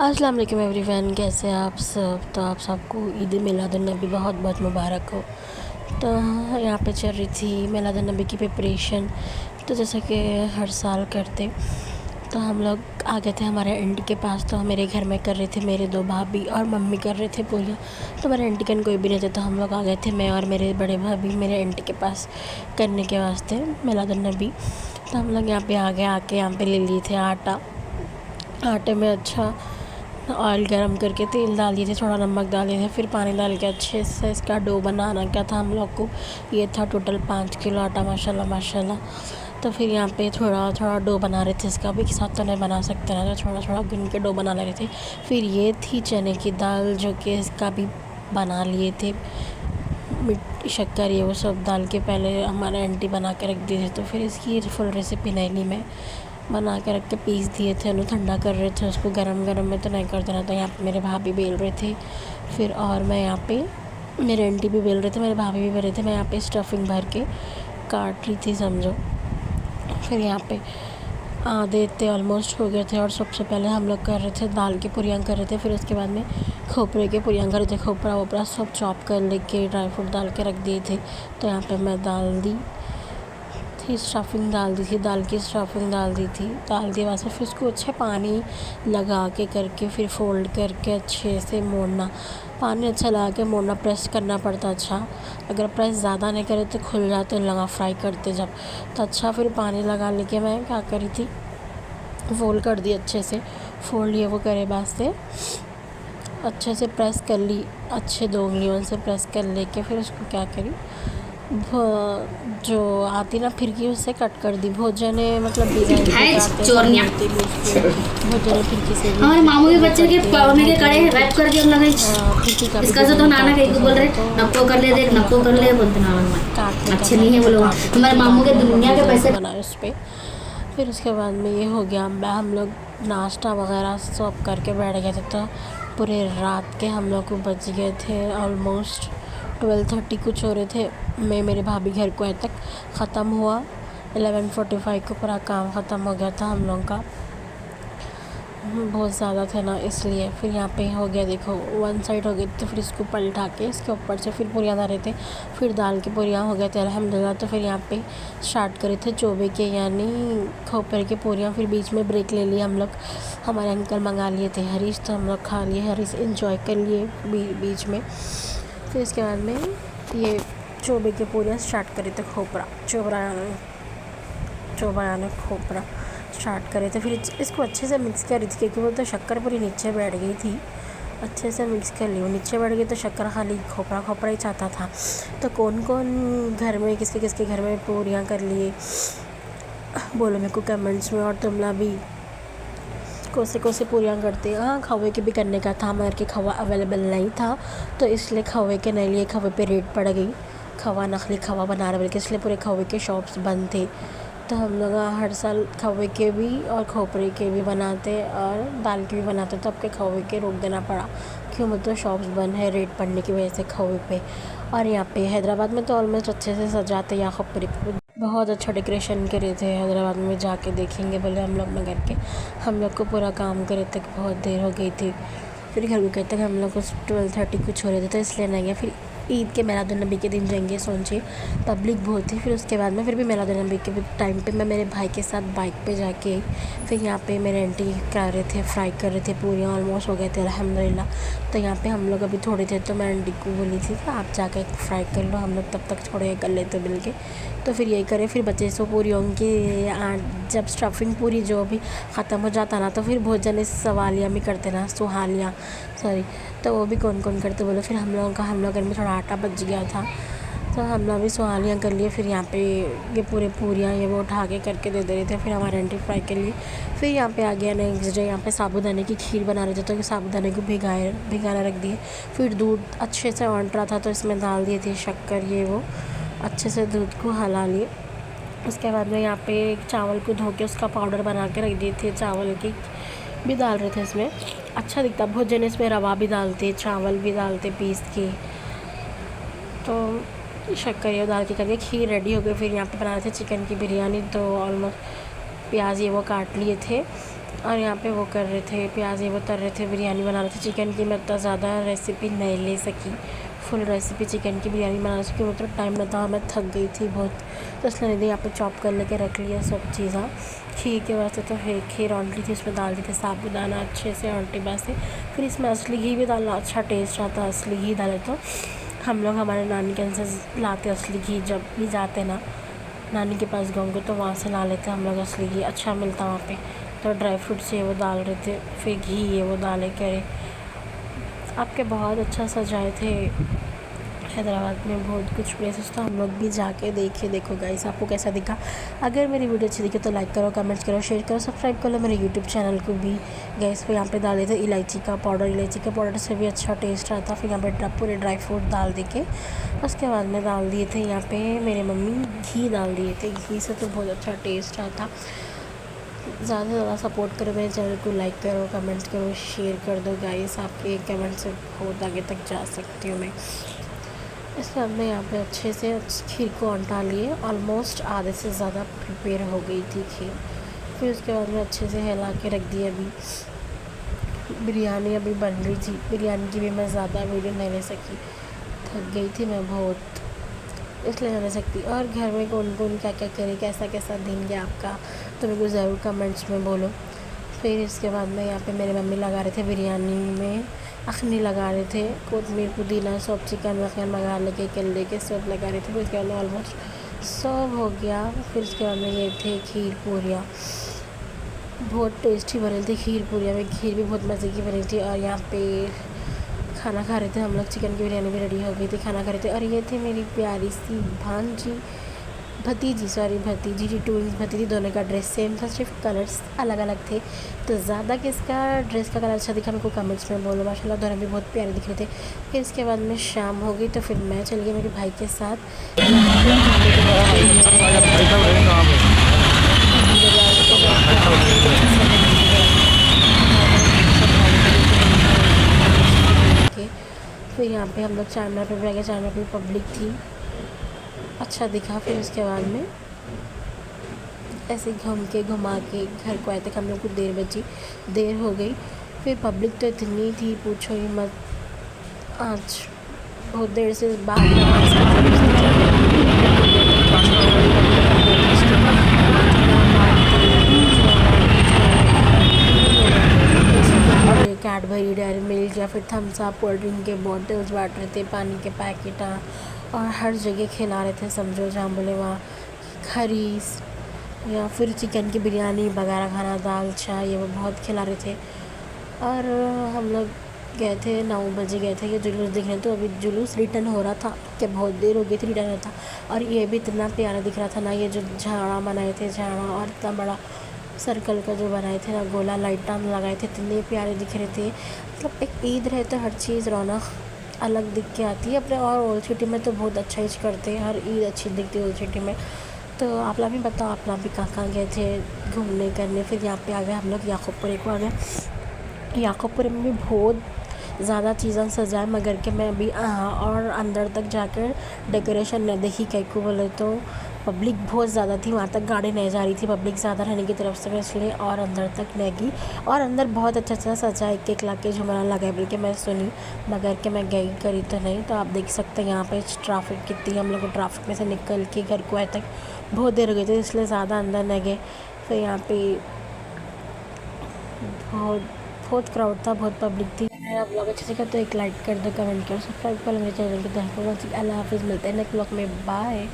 अस्सलाम वालेकुम एवरीवन, कैसे हैं आप सब। तो आप सबको ईद मिलादुन्नबी बहुत बहुत मुबारक हो। तो यहाँ पे चल रही थी मिलादुन्नबी की प्रिपरेशन। तो जैसा कि हर साल करते, तो हम लोग आ गए थे हमारे आंटी के पास। तो मेरे घर में कर रहे थे मेरे दो भाभी और मम्मी कर रहे थे पूरियाँ। तो मेरे आंटी का कोई भी नहीं थे, तो हम लोग आ गए थे, मैं और मेरे बड़े भाभी मेरे आंटी के पास करने के वास्ते मिलादुन्नबी। तो हम लोग यहाँ पे आ गए, आके यहाँ पे ले लिए थे आटा। आटे में अच्छा ऑयल गरम करके तेल डाल दिए थे, थोड़ा नमक डाल दिए थे, फिर पानी डाल के अच्छे से इसका डो बनाना क्या था हम लोग को। ये था टोटल 5 किलो आटा, माशाल्लाह माशाल्लाह। तो फिर यहाँ पे थोड़ा थोड़ा डो बना रहे थे, इसका भी एक साथ तो नहीं बना सकते ना, तो थोड़ा थोड़ा गुन के डो बना ले रहे थे। फिर ये थी चने की दाल, जो कि इसका भी बना लिए थे। मिर्च शक्कर ये वो सब डाल के पहले हमारे आंटी बना के रख दिए थे। तो फिर इसकी फुल रेसिपी नहीं ली मैं, बना के रख के पीस दिए थे, उन्हें ठंडा कर रहे थे उसको, गरम गरम में तो नहीं कर देना। तो यहाँ पे मेरे भाभी बेल रहे थे, फिर और मैं यहाँ पे, मेरे आंटी भी बेल रहे थे, मेरे भाभी भी बेल रहे थे, मैं यहाँ पे स्टफिंग भर के काट रही थी समझो। फिर यहाँ पे आधे इतने ऑलमोस्ट हो गए थे। और सबसे पहले हम लोग कर रहे थे दाल की पूरियाँ कर रहे थे, फिर उसके बाद में खोपरे के पूरियाँ कर रहे थे। खोपरा वोपरा सब चॉप कर लेके ड्राई फ्रूट डाल के रख दिए थे। तो यहाँ पे मैं डाल दी थी, स्टफिंग डाल दी थी, दाल की स्टफिंग डाल दी थी, डाल दिया वैसे। फिर उसको अच्छे पानी लगा के करके फिर फोल्ड करके अच्छे से मोड़ना, पानी अच्छा लगा के मोड़ना, प्रेस करना पड़ता अच्छा। अगर प्रेस ज़्यादा नहीं करे तो खुल जाते लगा फ्राई करते जब, तो अच्छा फिर पानी लगा लेके मैं क्या करी थी, फोल्ड कर दी अच्छे से। फोल्ड ये वो करे बाद से अच्छे से प्रेस कर ली, अच्छे 2 उंगलियों से प्रेस कर लेके फिर उसको क्या करी, जो आती ना फिरकी उससे कट कर दी। भोजन मतलब डिजाइन से काटते चोरनिया भोजन फिरकी से भी हमारे मामू के बच्चे के पौने के कड़े रैप कर दिया लगे फिरकी का इसका से तो नाना कहीं को बोल रहे नप्पो कर ले, देख नप्पो कर ले बोलते नाना अच्छे नहीं है वो लोग। हमारे मामू के दुनिया के पैसे बनाए उस पर। फिर उसके बाद में ये हो गया, हम लोग नाश्ता वगैरह सब करके बैठ गए थे। तो पूरे रात के हम लोग को बच गए थे ऑलमोस्ट 12:30 कुछ हो रहे थे। मैं मेरे भाभी घर को आए तक ख़त्म हुआ, 11:45 को पूरा काम ख़त्म हो गया था हम लोग का, बहुत ज़्यादा थे ना इसलिए। फिर यहाँ पे हो गया, देखो 1 साइड हो गई, तो फिर इसको पलटा के इसके ऊपर से फिर पूरियाँ डाल रहे थे, फिर दाल की पूरियाँ हो गए थे अल्हम्दुलिल्लाह। तो फिर यहाँ पे स्टार्ट करे थे चोबे के यानी खोपरे के पूरियाँ। फिर बीच में ब्रेक ले लिया हम लोग, हमारे अंकल मंगा लिए थे हरीश, तो हम लोग खा लिए हरीश, इंजॉय कर लिए बीच में। फिर इसके बाद में ये चोबे के पूरियाँ स्टार्ट करे थे, खोपरा चोबा यानी खोपरा स्टार्ट करे थे। फिर इसको अच्छे से मिक्स कर रही थी, क्योंकि वो तो शक्कर पूरी नीचे बैठ गई थी। अच्छे से मिक्स कर ली, वो नीचे बैठ गई तो शक्कर खाली खोपरा ही चाहता था। तो कौन कौन घर में किसके किसके घर में पूरियाँ कर लिए बोलो मेरे को कमेंट्स में। और तुमला भी कोसे पूरियाँ करते। हाँ, खवे के भी करने का था, मगर के खवा अवेलेबल नहीं था, तो इसलिए खवे के नहीं लिए, खवे पे रेट पड़ गई। खवा नकली खवा बना रहे बल्कि, इसलिए पूरे खवे के शॉप्स बंद थे। तो हम लोग हर साल खवे के भी और खोपरे के भी बनाते और दाल के भी बनाते, तो अब के खवे के रोक देना पड़ा, क्यों मतलब शॉप्स बंद है रेट पड़ने की वजह से खवे पे। और यहाँ पे हैदराबाद में तो ऑलमोस्ट अच्छे से सजाते या खोपरे पे बहुत अच्छा डेकोरेशन करे थे। हैदराबाद में जाके देखेंगे बोले हम लोग में करके, हम लोग को पूरा काम करे तक बहुत देर हो गई थी। फिर घर को कहते तक हम लोग को 12:30 कुछ हो रहे थे, तो इसलिए नहीं गया। फिर ईद के मिलादुन्नबी के दिन जाएंगे सोचे, पब्लिक बहुत थी। फिर उसके बाद में फिर भी मिलादुन्नबी के टाइम पे मैं मेरे भाई के साथ बाइक पे जाके, फिर यहाँ पे मेरे आंटी कर रहे थे, फ्राई कर रहे थे पूरियाँ, ऑलमोस्ट हो गए थे अल्हम्दुलिल्लाह। तो यहाँ पे हम लोग अभी थोड़े थे, तो मैं आंटी को बोली थी कि आप जाकर फ्राई कर लो, हम लोग तब तक थोड़े कर लेते मिल के। तो फिर यही करे, फिर बच्चे सो पूरियों की जब स्टफिंग पूरी जो भी ख़त्म हो जाता ना, तो फिर भोजन इस सवालिया में करते ना, सुहालिया सॉरी, तो वो भी कौन कौन करते बोलो। फिर हम लोगों का, हम लोग घर में थोड़ा आटा बच गया था, तो हम लोग भी सुहालियाँ कर लिए। फिर यहाँ पे ये पूरे पूरियाँ ये वो उठा के करके दे रहे थे, फिर हमारे आंटी फ्राई कर लिए। फिर यहाँ पे आ गया नेक्स्ट डे, यहाँ पे साबूदाने की खीर बना रहे थे, तो साबूदाने को भिगाना रख दिए। फिर दूध अच्छे से ऑंट रहा था, तो इसमें डाल दिए थे शक्कर ये वो, अच्छे से दूध को हला लिए। उसके बाद में यहाँ पे चावल को धो के उसका पाउडर बना के रख दिए थे, चावल की भी डाल रहे थे इसमें, अच्छा दिखता भोजन। इसमें रवा भी डालते, चावल भी डालते पीस के, तो शक्कर ये डाल के करके खीर रेडी हो गई। फिर यहाँ पे बना रहे थे चिकन की बिरयानी, तो ऑलमोस्ट प्याज ये वो काट लिए थे, और यहाँ पे वो कर रहे थे प्याज ये वो तर रहे थे, बिरयानी बना रहे थे चिकन की। मैं इतना ज़्यादा रेसिपी नहीं ले सकी, फुल रेसिपी चिकन की बिरयानी बना सकी, वो तो टाइम ना था, मैं थक गई थी बहुत। तो इसलिए नहीं, यहाँ पे चॉप कर लेके रख लिया सब चीज़ा। खीर के वास्ते तो खीर औंटी थी, उसमें डाल दी थी साबुदाना अच्छे से औंटी वास्ते। फिर इसमें असली घी भी डालना, अच्छा टेस्ट आता असली घी डाले तो। हम लोग हमारे नानी के यहाँ से लाते असली घी, जब भी जाते ना नानी के पास गाँव तो वहाँ से ला लेते हम लोग असली घी, अच्छा मिलता वहाँ पे। तो ड्राई फ्रूट्स ये वो डाल रहे थे, फिर घी ये वो डाले करे आपके बहुत अच्छा सजाए थे। हैदराबाद में बहुत कुछ प्लेसेस तो हम लोग भी जाके देखे। देखो गाइस आपको कैसा दिखा, अगर मेरी वीडियो अच्छी दिखे तो लाइक करो, कमेंट्स करो, शेयर करो, सब्सक्राइब कर लो मेरे यूट्यूब चैनल को भी। गैस पे यहाँ पे डाले थे इलायची का पाउडर से भी अच्छा टेस्ट आता। फिर यहाँ पे पूरे ड्राई फ्रूट डाल दे के उसके बाद में डाल दिए थे यहाँ पे मेरे मम्मी घी डाल दिए थे। घी से तो बहुत अच्छा टेस्ट आता। ज़्यादा से ज़्यादा सपोर्ट करो मेरे चैनल को, लाइक करो, कमेंट्स करो, शेयर कर दो गाइस। आपके कमेंट से बहुत आगे तक जा सकती हूँ मैं। इसके बाद में यहाँ पे अच्छे से खीर को अंटा लिए, ऑलमोस्ट आधे से ज़्यादा प्रिपेयर हो गई थी खीर। फिर उसके बाद में अच्छे से हिला के रख दिया। अभी बिरयानी अभी बन रही थी, बिरयानी की भी मैं ज़्यादा वीडियो नहीं ले सकी, थक गई थी मैं बहुत, इसलिए नहीं ले सकती। और घर में कौन कौन क्या क्या करे, कैसा कैसा दिन गया आपका, तो मेरे को ज़रूर कमेंट्स में बोलो। फिर इसके बाद में यहाँ पे मेरे मम्मी लगा रहे थे बिरयानी में अखनी लगा रहे थे, कोतमीर पुदीना सब चिकन वगैरह लगा लेके केले के सब लगा रहे थे। फिर उसके बाद में ऑलमोस्ट सब हो गया। फिर उसके बाद में ये थे खीर पूरियाँ, बहुत टेस्टी बनी थी खीर पूरियाँ में, खीर भी बहुत मज़े की बनी थी। और यहाँ पे खाना खा रहे थे हम लोग, चिकन की बिरयानी भी रेडी हो गई थी, खाना खा रहे थे। और ये थी मेरी प्यारी सी भतीजी ट्विंस भतीजी, दोनों का ड्रेस सेम था, सिर्फ कलर्स अलग अलग थे। तो ज़्यादा किसका ड्रेस का कलर अच्छा दिखा मेरे को कमेंट्स में बोलो। माशाल्लाह दोनों भी बहुत प्यारे दिख रहे थे। फिर इसके बाद में शाम हो गई तो फिर मैं चली गई मेरे भाई के साथ फिर यहाँ पे हम लोग चारमीनार पे भी आ गए। चारमीनार पे पब्लिक थी, अच्छा दिखा। फिर उसके बाद में ऐसे घुमा के घर को आए तक हम लोग को देर हो गई। फिर पब्लिक तो इतनी थी पूछो ही मत, आज बहुत देर से कैडबरी, डेयरी मिल्क या फिर थम्स अप, कोल्ड ड्रिंक के बॉटल्स बांट रहे थे, पानी के पैकेट, और हर जगह खिला रहे थे। समझो जहाँ बोले वहाँ खरीस या फिर चिकन की बिरयानी वगैरह खाना, दाल चाय ये वो बहुत खिला रहे थे। और हम लोग गए थे 9 बजे गए थे ये जुलूस देखने। तो अभी जुलूस रिटर्न हो रहा था कि बहुत देर हो गई थी रिटर्न होता। और ये भी इतना प्यारा दिख रहा था ना, ये जो झाड़ा बनाए थे, झाड़ा और इतना बड़ा सर्कल का जो बनाए थे ना, गोला लाइटां लगाए थे, इतने प्यारे दिख रहे थे। मतलब एक ईद रहे तो हर चीज़ रौनक अलग दिख के आती है अपने। और ओल्ड सिटी में तो बहुत अच्छा ईद करते हैं, हर ईद अच्छी दिखती है ओल्ड सिटी में। तो आप लोग भी बताओ आप लोग भी कहाँ गए थे घूमने करने। फिर यहाँ पे आ गए हम लोग याकूबपुरे को आ गए। याकूबपुरे में भी बहुत ज़्यादा चीज़ें सजाए, मगर के मैं अभी और अंदर तक जाकर डेकोरेशन नहीं देखी। कहीं को बोले तो पब्लिक बहुत ज़्यादा थी, वहाँ तक गाड़ी नहीं जा रही थी पब्लिक ज़्यादा रहने की तरफ से, मैं इसलिए और अंदर तक नहीं गई। और अंदर बहुत अच्छा सजा, एक लाख के झुमरा लगाए बोल के मैं सुनी, मगर के मैं गई करी तो नहीं। तो आप देख सकते हैं यहाँ पे ट्रैफिक कितनी, हम लोग को ट्रैफिक में से निकल के घर को आए तक बहुत देर हो गई थी, इसलिए ज़्यादा अंदर नहीं गए। फिर यहाँ पे बहुत क्राउड था, बहुत पब्लिक थी। आप लोग अच्छे से तो एक लाइक कर दो, कमेंट करो, सब्सक्राइब कर लो मेरे चैनल को। अल्लाह हाफिज़, मिलते हैं नेक्स्ट ब्लॉग में, बाय।